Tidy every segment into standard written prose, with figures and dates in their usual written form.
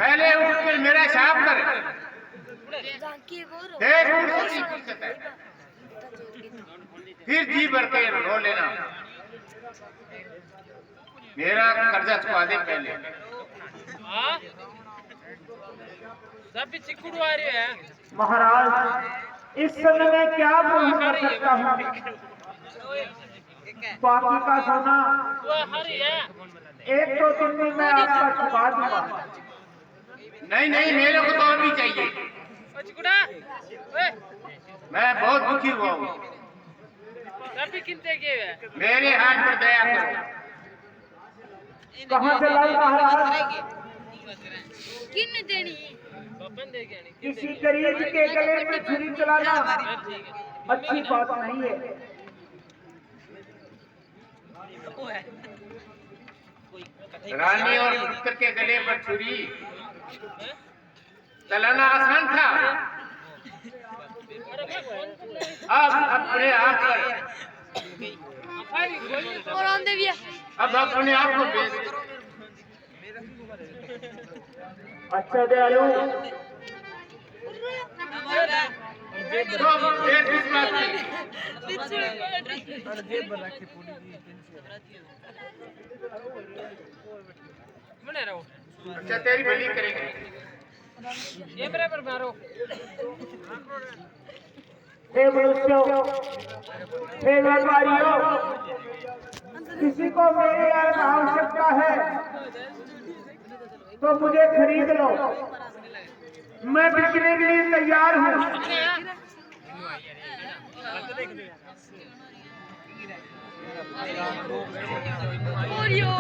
पहले उठकर मेरा हिसाब कर। देख फिर जी भर के रो लेना। मेरा कर्जा चुका दे पहले। सब चिकुड़ आ रही है महाराज, इस समय में क्या बोल कर सकता हूँ? बाकी का सोना एक दो दिन में मैं आपका चुका दूंगा। नहीं नहीं, मेरे को तो अभी चाहिए। मैं बहुत दुखी हुआ हूँ। मेरे हाथ पर दया करो। कहाँ से लाई महाराज? किन देनी? किसी गरीब के गले में छुरी चलाना अच्छी बात नहीं है। रानी और पुत्र के गले पर छुरी चलाना आसान था। अब अपने आप पर और आंदे भी अब अपने आप को बेच। अच्छा दयालु, तो देख इस बात की। अच्छा तेरी भली करेंगे। ये बराबर मारो। हे मनुष्यों, हे व्यापारियों, किसी को मेरी आवश्यकता है तो मुझे खरीद लो। मैं बिकने के लिए तैयार हूँ। ओरियो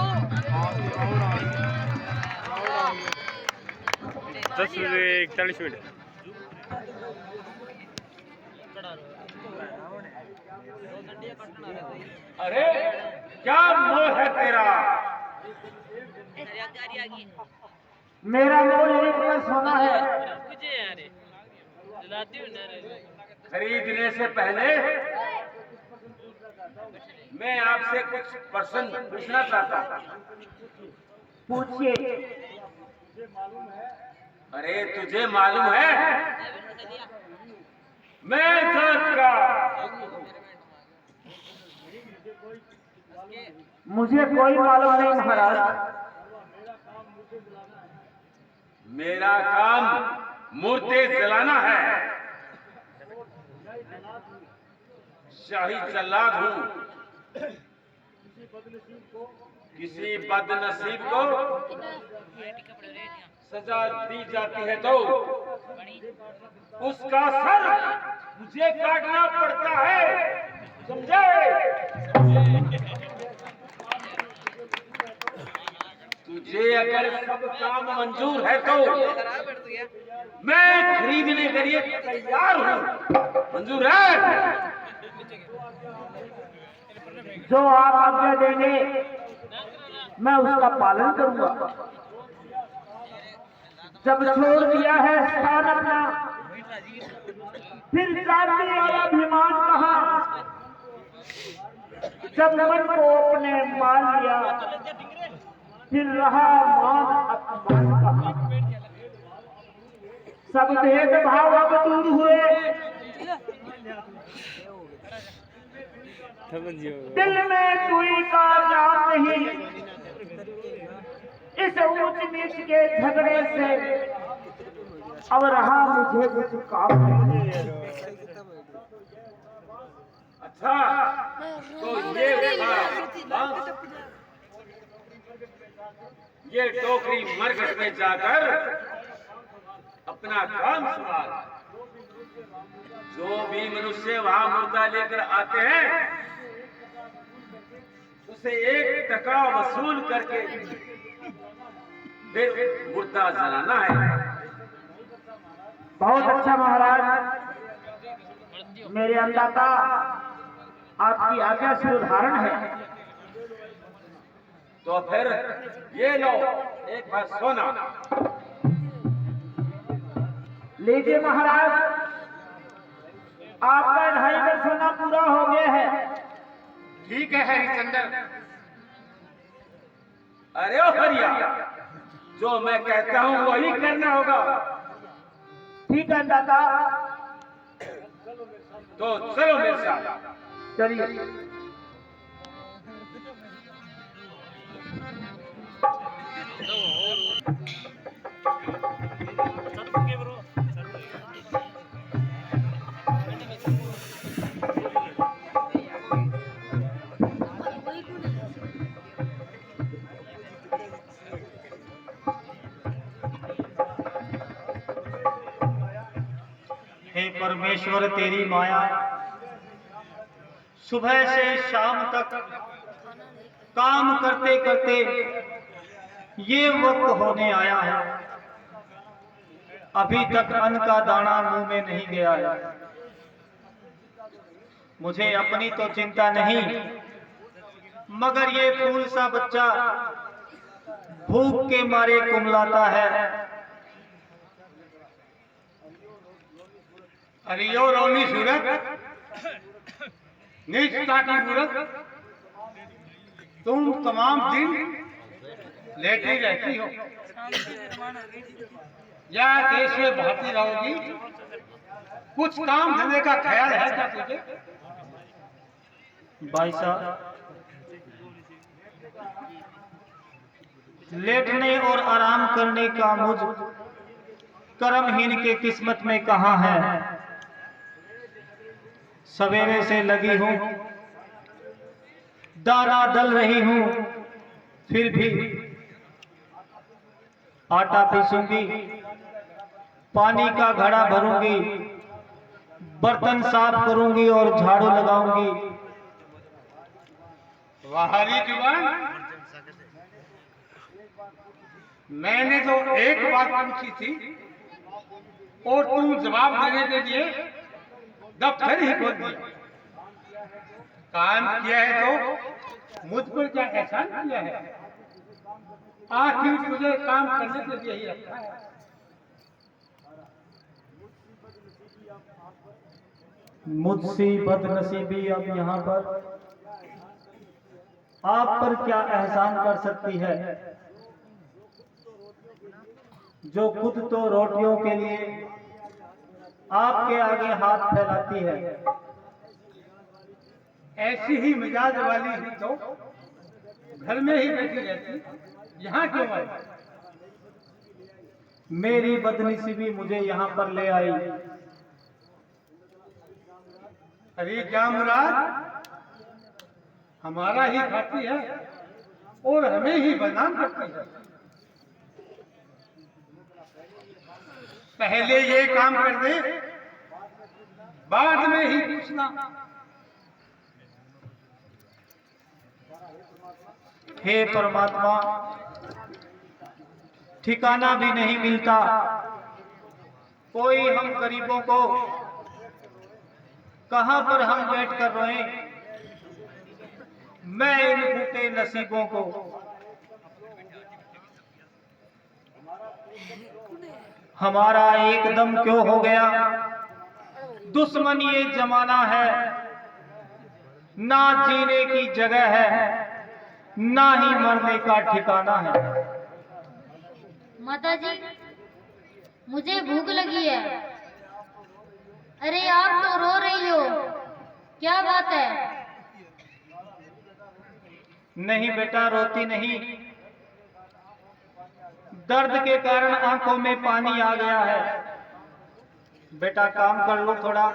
10 बजे 41 मिनट। अरे क्या मोह है तेरा? मेरा मोल एक में सोना है। खरीदने से पहले मैं आपसे कुछ प्रश्न पूछना चाहता हूँ। पूछिए। अरे तुझे मालूम है मैं जात का? मुझे कोई मालूम नहीं महाराज। मेरा काम मुर्दे जलाना है। शाही जल्लाद हूँ। किसी बदनसीब को सजा दी जाती है तो उसका सर मुझे काटना पड़ता है, समझे? तुझे अगर सब काम मंजूर है तो मैं खरीदने के लिए तैयार हूँ। मंजूर है? जो आप आज्ञा देंगे मैं उसका पालन करूंगा। जब छोड़ दिया है स्थान अपना, फिर जाति और अभिमान कहाँ? जब मन को अपने मान लिया, फिर रहा मान अपमान कहाँ? सब भेदभाव अब दूर हुए, दिल में कोई का नाम नहीं। इस ऊंच नीच के झगड़े से अब रहा मुझे कुछ काम नहीं। अच्छा तो ये टोकरी मरघट में जाकर अपना काम संभाल। जो भी मनुष्य वहां मुर्दा लेकर आते हैं उसे 1 टका वसूल करके फिर मुर्दा जलाना है। बहुत अच्छा महाराज, मेरे अन्नदाता आपकी आज्ञा से उदाहरण है। तो फिर ये लो एक बार सोना। लीजिए महाराज, आपका 2.5 सोना पूरा हो गया है। ठीक है हरिचंद्र। अरे ओ हरिया, जो मैं कहता हूँ वही करना होगा। ठीक है दादा, तो चलो मेरे साथ। चलिए। हे परमेश्वर, तेरी माया सुबह से शाम तक काम करते करते ये वक्त होने आया है, अभी तक अन्न का दाना मुंह में नहीं गया है। मुझे अपनी तो चिंता नहीं, मगर ये फूल सा बच्चा भूख के मारे कुमलाता है। अरे यो रोनी सूरत, नीचता की मूरत, तुम तमाम दिन लेटी रहती हो या देश में बहती रहोगी? कुछ काम धंधे का ख्याल है क्या तुझे? भाई साहब, लेटने और आराम करने का मुझ कर्महीन के किस्मत में कहां है। सवेरे से लगी हूं, दाना दल रही हूं, फिर भी आटा पीसूंगी, पानी का घड़ा भरूंगी, बर्तन साफ करूंगी और झाड़ू लगाऊंगी। वाहरी जुबान, मैंने तो एक बात पूछी थी और तुम जवाब देने के लिए दफ्तर ही खोल दिया। काम किया है तो मुझ पर क्या एहसान किया है? आखिर तुझे काम करने के लिए ही रखा है। मुझसे बदनसीबी अब यहाँ पर आप पर क्या एहसान कर सकती है, जो खुद तो रोटियों के लिए आपके आगे हाथ फैलाती है। ऐसी ही मिजाज वाली ही तो घर में ही बैठी रहती, यहाँ क्यों आई? मेरी बदनसीबी मुझे यहाँ पर ले आई। अरे क्या मुराद, हमारा ही खाती है और हमें ही बदनाम करती है। पहले ये काम कर दे, बाद में ही पूछना। हे परमात्मा, ठिकाना भी नहीं मिलता, कोई हम गरीबों को कहां पर हम बैठ कर रोएं। मैं इन फूटे नसीबों को हमारा एकदम क्यों हो गया। दुश्मन ये जमाना है, ना जीने की जगह है, ना ही मरने का ठिकाना है। माता जी, मुझे भूख लगी है। अरे आप तो रो रही हो, क्या बात है? नहीं बेटा, रोती नहीं, दर्द के कारण आंखों में पानी आ गया है। बेटा काम कर लो थोड़ा,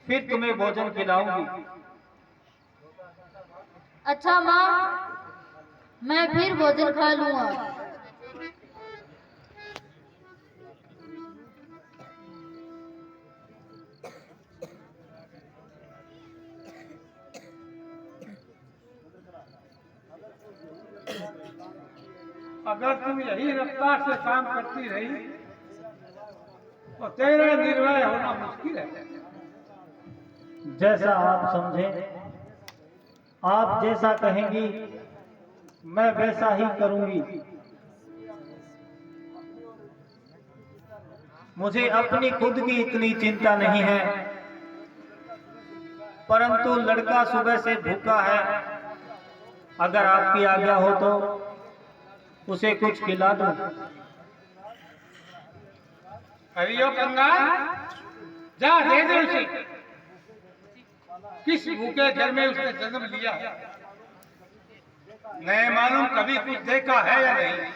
फिर तुम्हें भोजन खिलाऊंगी। अच्छा माँ, मैं फिर भोजन खा लूंगा। अगर तुम यही रफ्तार से काम करती रही तो तेरा निर्णय होना मुश्किल है। जैसा आप समझें, आप जैसा कहेंगी मैं वैसा ही करूंगी। मुझे अपनी खुद की इतनी चिंता नहीं है, परंतु लड़का सुबह से भूखा है। अगर आपकी आज्ञा हो तो उसे कुछ खिला दूं। हरियो कंगाल, जा दे दे उसे। किस भूखे घर में उसने जन्म लिया, नहीं मालूम कभी कुछ देखा है या नहीं।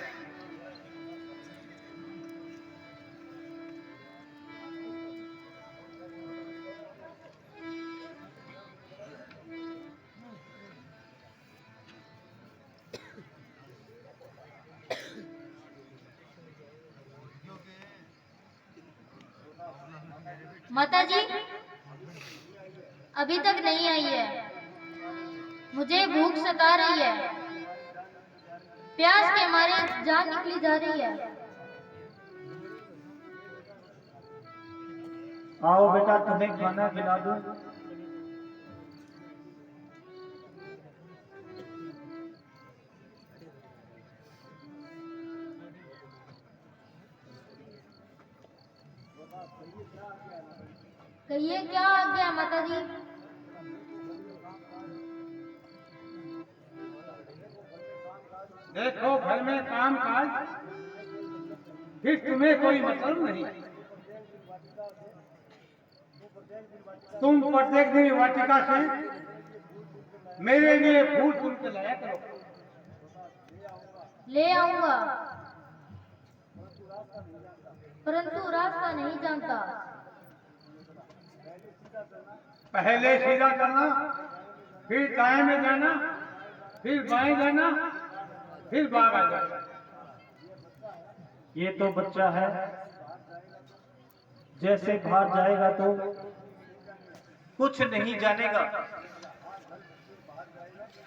माता जी अभी तक नहीं आई है। मुझे भूख सता रही है। प्यास के मारे जान निकली जा रही है। आओ बेटा, तुम्हें खाना खिला दूं। कहिए क्या आ गया माता जी। देखो घर में काम काज, फिर तुम्हें कोई मतलब नहीं। तुम प्रत्येक दिन वाटिका से मेरे लिए फूल चुन के लाया करो। ले आऊंगा, परंतु रास्ता नहीं जानता। पहले सीधा चलना, फिर दाएं में जाना, फिर बाएं जाना, फिर बाग आ जाना। ये तो बच्चा है, जैसे बाहर जाएगा तो कुछ नहीं जानेगा।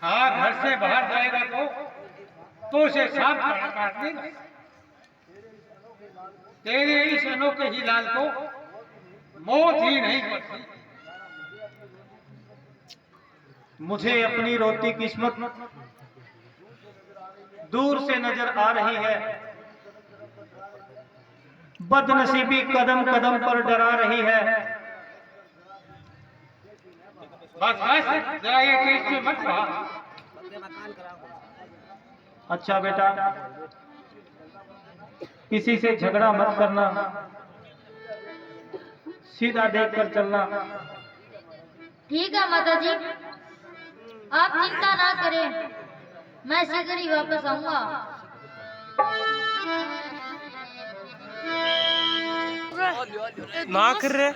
हाँ, घर से बाहर जाएगा तो उसे सांप काट देगा। तेरे इस अनोखे ही लाल को मौत ही नहीं पड़ती। मुझे अपनी रोती किस्मत दूर से नजर आ रही है। बदनसीबी कदम कदम पर डरा रही है। बस बस, जरा ये तेज से मत कहा। अच्छा बेटा, किसी से झगड़ा मत करना, सीधा देखकर चलना। ठीक है माता जी, आप चिंता ना करें, मैं शीघ्र ही वापस आऊंगा। ना कर रहे